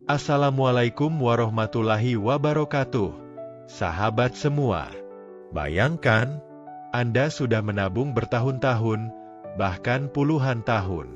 Assalamualaikum warahmatullahi wabarakatuh. Sahabat semua, bayangkan, Anda sudah menabung bertahun-tahun, bahkan puluhan tahun.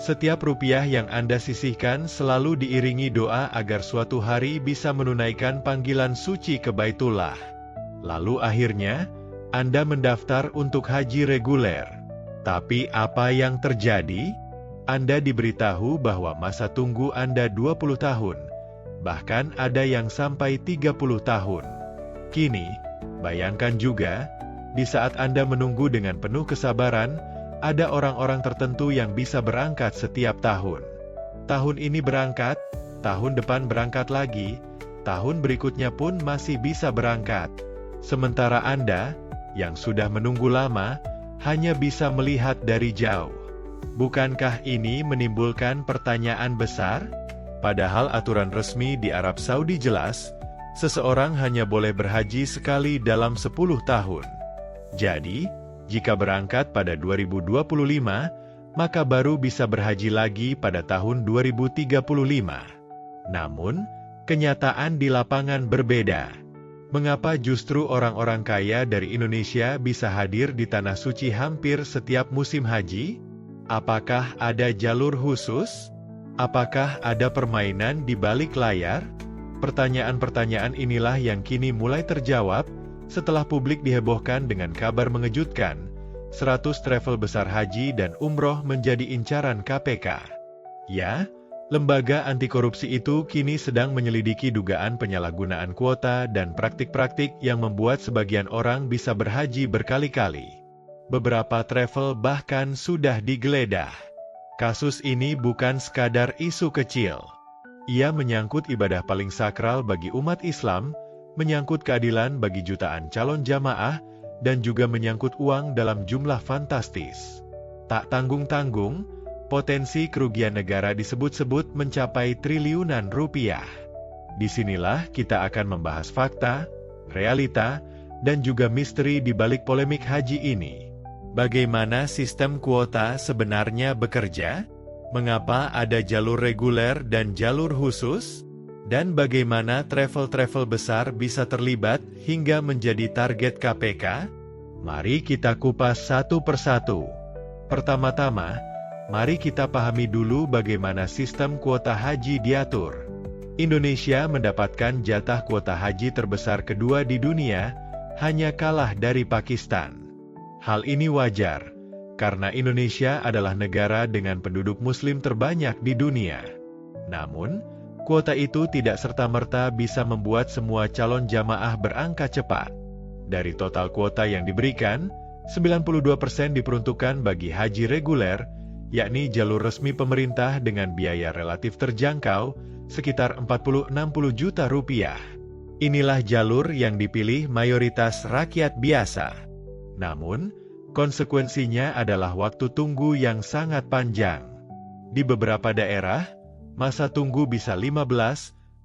Setiap rupiah yang Anda sisihkan selalu diiringi doa agar suatu hari bisa menunaikan panggilan suci ke Baitullah. Lalu akhirnya, Anda mendaftar untuk haji reguler. Tapi apa yang terjadi? Anda diberitahu bahwa masa tunggu Anda 20 tahun, bahkan ada yang sampai 30 tahun. Kini, bayangkan juga, di saat Anda menunggu dengan penuh kesabaran, ada orang-orang tertentu yang bisa berangkat setiap tahun. Tahun ini berangkat, tahun depan berangkat lagi, tahun berikutnya pun masih bisa berangkat. Sementara Anda, yang sudah menunggu lama, hanya bisa melihat dari jauh. Bukankah ini menimbulkan pertanyaan besar? Padahal aturan resmi di Arab Saudi jelas, seseorang hanya boleh berhaji sekali dalam 10 tahun. Jadi, jika berangkat pada 2025, maka baru bisa berhaji lagi pada tahun 2035. Namun, kenyataan di lapangan berbeda. Mengapa justru orang-orang kaya dari Indonesia bisa hadir di Tanah Suci hampir setiap musim haji? Apakah ada jalur khusus? Apakah ada permainan di balik layar? Pertanyaan-pertanyaan inilah yang kini mulai terjawab setelah publik dihebohkan dengan kabar mengejutkan. 100 travel besar haji dan umroh menjadi incaran KPK. Ya, lembaga anti korupsi itu kini sedang menyelidiki dugaan penyalahgunaan kuota dan praktik-praktik yang membuat sebagian orang bisa berhaji berkali-kali. Beberapa travel bahkan sudah digeledah. Kasus ini bukan sekadar isu kecil. Ia menyangkut ibadah paling sakral bagi umat Islam, menyangkut keadilan bagi jutaan calon jamaah, dan juga menyangkut uang dalam jumlah fantastis. Tak tanggung-tanggung, potensi kerugian negara disebut-sebut mencapai triliunan rupiah. Disinilah kita akan membahas fakta, realita, dan juga misteri di balik polemik haji ini. Bagaimana sistem kuota sebenarnya bekerja? Mengapa ada jalur reguler dan jalur khusus? Dan bagaimana travel-travel besar bisa terlibat hingga menjadi target KPK? Mari kita kupas satu persatu. Pertama-tama, mari kita pahami dulu bagaimana sistem kuota haji diatur. Indonesia mendapatkan jatah kuota haji terbesar kedua di dunia, hanya kalah dari Pakistan. Hal ini wajar, karena Indonesia adalah negara dengan penduduk muslim terbanyak di dunia. Namun, kuota itu tidak serta-merta bisa membuat semua calon jamaah berangkat cepat. Dari total kuota yang diberikan, 92% diperuntukkan bagi haji reguler, yakni jalur resmi pemerintah dengan biaya relatif terjangkau, sekitar 40-60 juta rupiah. Inilah jalur yang dipilih mayoritas rakyat biasa. Namun, konsekuensinya adalah waktu tunggu yang sangat panjang. Di beberapa daerah, masa tunggu bisa 15,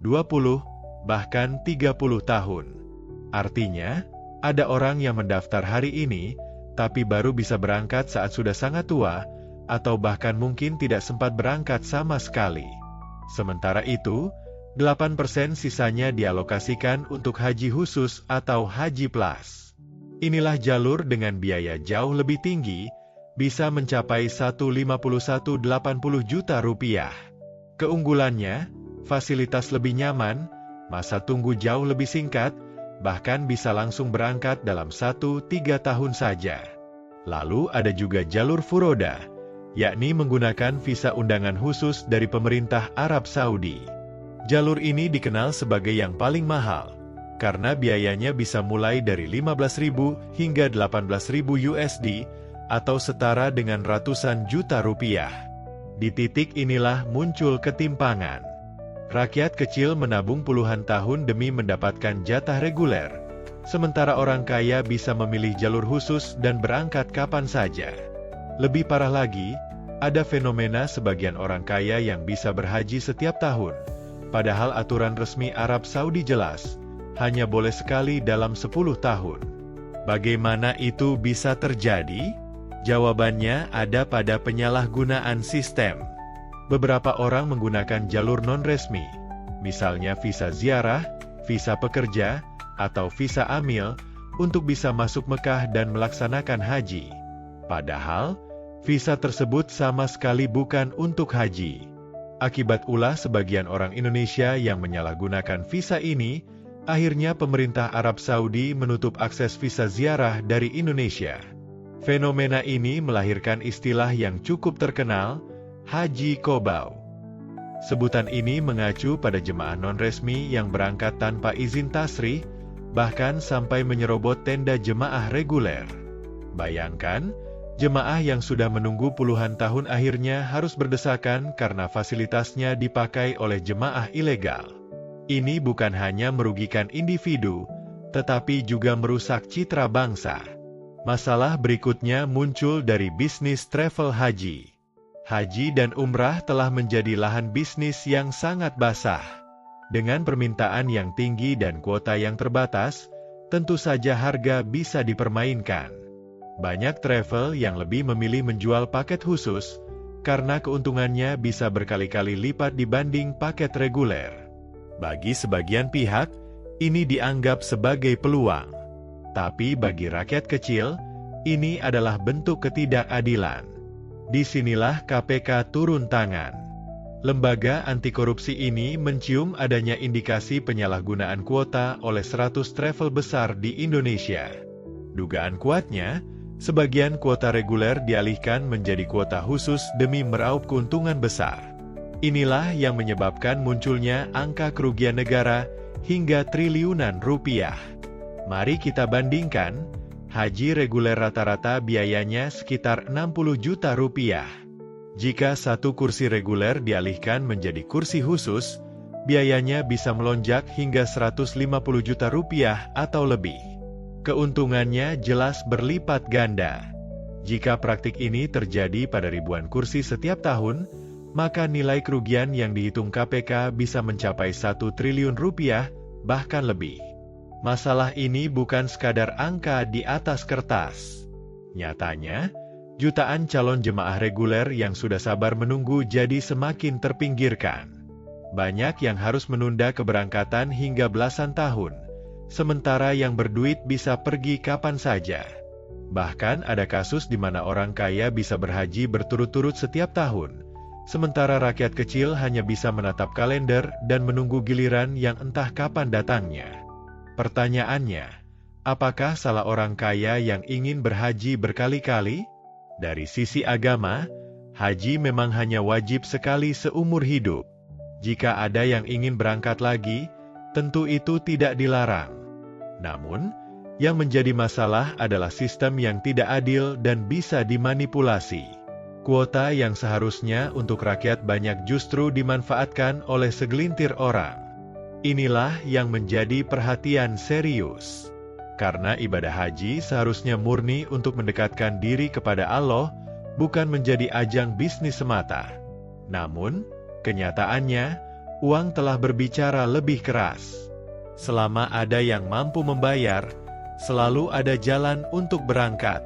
20, bahkan 30 tahun. Artinya, ada orang yang mendaftar hari ini, tapi baru bisa berangkat saat sudah sangat tua, atau bahkan mungkin tidak sempat berangkat sama sekali. Sementara itu, 8% sisanya dialokasikan untuk haji khusus atau haji plus. Inilah jalur dengan biaya jauh lebih tinggi, bisa mencapai 151,80 juta rupiah. Keunggulannya, fasilitas lebih nyaman, masa tunggu jauh lebih singkat, bahkan bisa langsung berangkat dalam 1-3 tahun saja. Lalu ada juga jalur furoda, yakni menggunakan visa undangan khusus dari pemerintah Arab Saudi. Jalur ini dikenal sebagai yang paling mahal, karena biayanya bisa mulai dari 15.000 hingga 18.000 USD, atau setara dengan ratusan juta rupiah. Di titik inilah muncul ketimpangan. Rakyat kecil menabung puluhan tahun demi mendapatkan jatah reguler, sementara orang kaya bisa memilih jalur khusus dan berangkat kapan saja. Lebih parah lagi, ada fenomena sebagian orang kaya yang bisa berhaji setiap tahun, padahal aturan resmi Arab Saudi jelas, hanya boleh sekali dalam 10 tahun. Bagaimana itu bisa terjadi? Jawabannya ada pada penyalahgunaan sistem. Beberapa orang menggunakan jalur non-resmi, misalnya visa ziarah, visa pekerja, atau visa amil, untuk bisa masuk Mekah dan melaksanakan haji. Padahal, visa tersebut sama sekali bukan untuk haji. Akibat ulah sebagian orang Indonesia yang menyalahgunakan visa ini, akhirnya pemerintah Arab Saudi menutup akses visa ziarah dari Indonesia. Fenomena ini melahirkan istilah yang cukup terkenal, Haji Qobau. Sebutan ini mengacu pada jemaah non-resmi yang berangkat tanpa izin tasrih, bahkan sampai menyerobot tenda jemaah reguler. Bayangkan, jemaah yang sudah menunggu puluhan tahun akhirnya harus berdesakan karena fasilitasnya dipakai oleh jemaah ilegal. Ini bukan hanya merugikan individu, tetapi juga merusak citra bangsa. Masalah berikutnya muncul dari bisnis travel haji. Haji dan umrah telah menjadi lahan bisnis yang sangat basah. Dengan permintaan yang tinggi dan kuota yang terbatas, tentu saja harga bisa dipermainkan. Banyak travel yang lebih memilih menjual paket khusus, karena keuntungannya bisa berkali-kali lipat dibanding paket reguler. Bagi sebagian pihak, ini dianggap sebagai peluang. Tapi bagi rakyat kecil, ini adalah bentuk ketidakadilan. Disinilah KPK turun tangan. Lembaga anti korupsi ini mencium adanya indikasi penyalahgunaan kuota oleh 100 travel besar di Indonesia. Dugaan kuatnya, sebagian kuota reguler dialihkan menjadi kuota khusus demi meraup keuntungan besar. Inilah yang menyebabkan munculnya angka kerugian negara hingga triliunan rupiah. Mari kita bandingkan, haji reguler rata-rata biayanya sekitar 60 juta rupiah. Jika satu kursi reguler dialihkan menjadi kursi khusus, biayanya bisa melonjak hingga 150 juta rupiah atau lebih. Keuntungannya jelas berlipat ganda. Jika praktik ini terjadi pada ribuan kursi setiap tahun, maka nilai kerugian yang dihitung KPK bisa mencapai 1 triliun rupiah, bahkan lebih. Masalah ini bukan sekadar angka di atas kertas. Nyatanya, jutaan calon jemaah reguler yang sudah sabar menunggu jadi semakin terpinggirkan. Banyak yang harus menunda keberangkatan hingga belasan tahun, sementara yang berduit bisa pergi kapan saja. Bahkan ada kasus di mana orang kaya bisa berhaji berturut-turut setiap tahun, sementara rakyat kecil hanya bisa menatap kalender dan menunggu giliran yang entah kapan datangnya. Pertanyaannya, apakah salah orang kaya yang ingin berhaji berkali-kali? Dari sisi agama, haji memang hanya wajib sekali seumur hidup. Jika ada yang ingin berangkat lagi, tentu itu tidak dilarang. Namun, yang menjadi masalah adalah sistem yang tidak adil dan bisa dimanipulasi. Kuota yang seharusnya untuk rakyat banyak justru dimanfaatkan oleh segelintir orang. Inilah yang menjadi perhatian serius. Karena ibadah haji seharusnya murni untuk mendekatkan diri kepada Allah, bukan menjadi ajang bisnis semata. Namun, kenyataannya, uang telah berbicara lebih keras. Selama ada yang mampu membayar, selalu ada jalan untuk berangkat.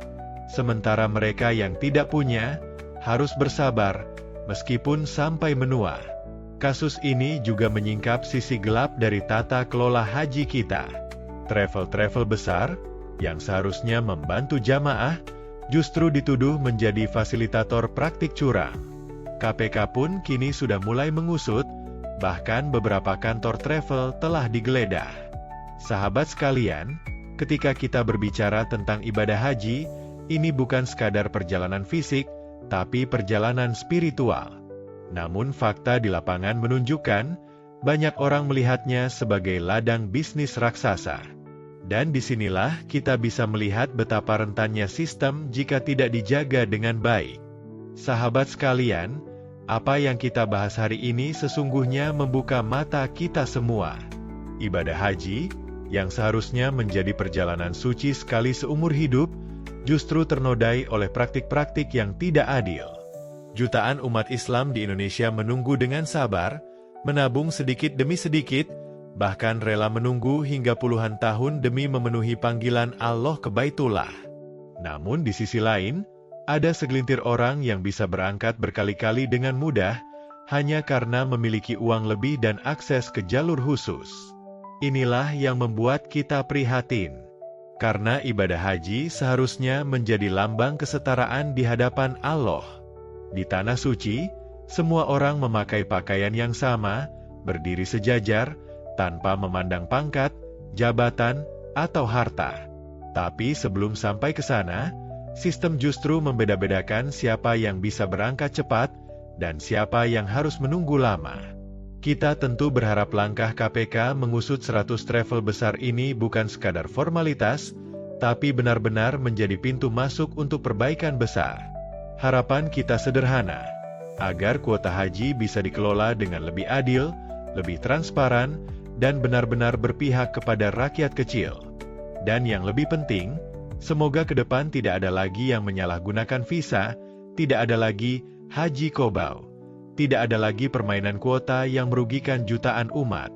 Sementara mereka yang tidak punya, harus bersabar, meskipun sampai menua. Kasus ini juga menyingkap sisi gelap dari tata kelola haji kita. Travel-travel besar, yang seharusnya membantu jamaah, justru dituduh menjadi fasilitator praktik curang. KPK pun kini sudah mulai mengusut, bahkan beberapa kantor travel telah digeledah. Sahabat sekalian, ketika kita berbicara tentang ibadah haji, ini bukan sekadar perjalanan fisik, tapi perjalanan spiritual. Namun fakta di lapangan menunjukkan, banyak orang melihatnya sebagai ladang bisnis raksasa. Dan disinilah kita bisa melihat betapa rentannya sistem jika tidak dijaga dengan baik. Sahabat sekalian, apa yang kita bahas hari ini sesungguhnya membuka mata kita semua. Ibadah haji, yang seharusnya menjadi perjalanan suci sekali seumur hidup, justru ternodai oleh praktik-praktik yang tidak adil. Jutaan umat Islam di Indonesia menunggu dengan sabar, menabung sedikit demi sedikit, bahkan rela menunggu hingga puluhan tahun demi memenuhi panggilan Allah ke Baitullah. Namun di sisi lain, ada segelintir orang yang bisa berangkat berkali-kali dengan mudah, hanya karena memiliki uang lebih dan akses ke jalur khusus. Inilah yang membuat kita prihatin. Karena ibadah haji seharusnya menjadi lambang kesetaraan di hadapan Allah. Di Tanah Suci, semua orang memakai pakaian yang sama, berdiri sejajar, tanpa memandang pangkat, jabatan, atau harta. Tapi sebelum sampai ke sana, sistem justru membeda-bedakan siapa yang bisa berangkat cepat, dan siapa yang harus menunggu lama. Kita tentu berharap langkah KPK mengusut 100 travel besar ini bukan sekadar formalitas, tapi benar-benar menjadi pintu masuk untuk perbaikan besar. Harapan kita sederhana, agar kuota haji bisa dikelola dengan lebih adil, lebih transparan, dan benar-benar berpihak kepada rakyat kecil. Dan yang lebih penting, semoga ke depan tidak ada lagi yang menyalahgunakan visa, tidak ada lagi haji kobau. Tidak ada lagi permainan kuota yang merugikan jutaan umat.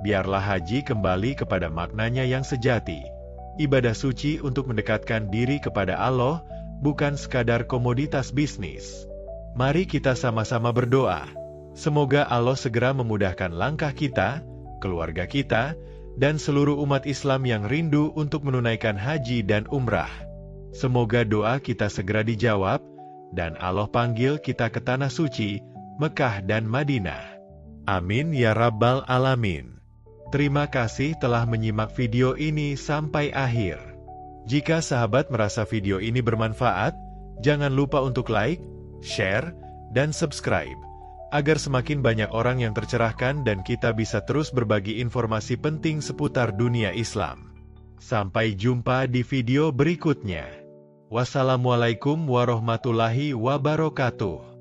Biarlah haji kembali kepada maknanya yang sejati. Ibadah suci untuk mendekatkan diri kepada Allah, bukan sekadar komoditas bisnis. Mari kita sama-sama berdoa. Semoga Allah segera memudahkan langkah kita, keluarga kita, dan seluruh umat Islam yang rindu untuk menunaikan haji dan umrah. Semoga doa kita segera dijawab, dan Allah panggil kita ke Tanah Suci, Mekah dan Madinah. Amin ya Rabbal Alamin. Terima kasih telah menyimak video ini sampai akhir. Jika sahabat merasa video ini bermanfaat, jangan lupa untuk like, share, dan subscribe, agar semakin banyak orang yang tercerahkan dan kita bisa terus berbagi informasi penting seputar dunia Islam. Sampai jumpa di video berikutnya. Wassalamualaikum warahmatullahi wabarakatuh.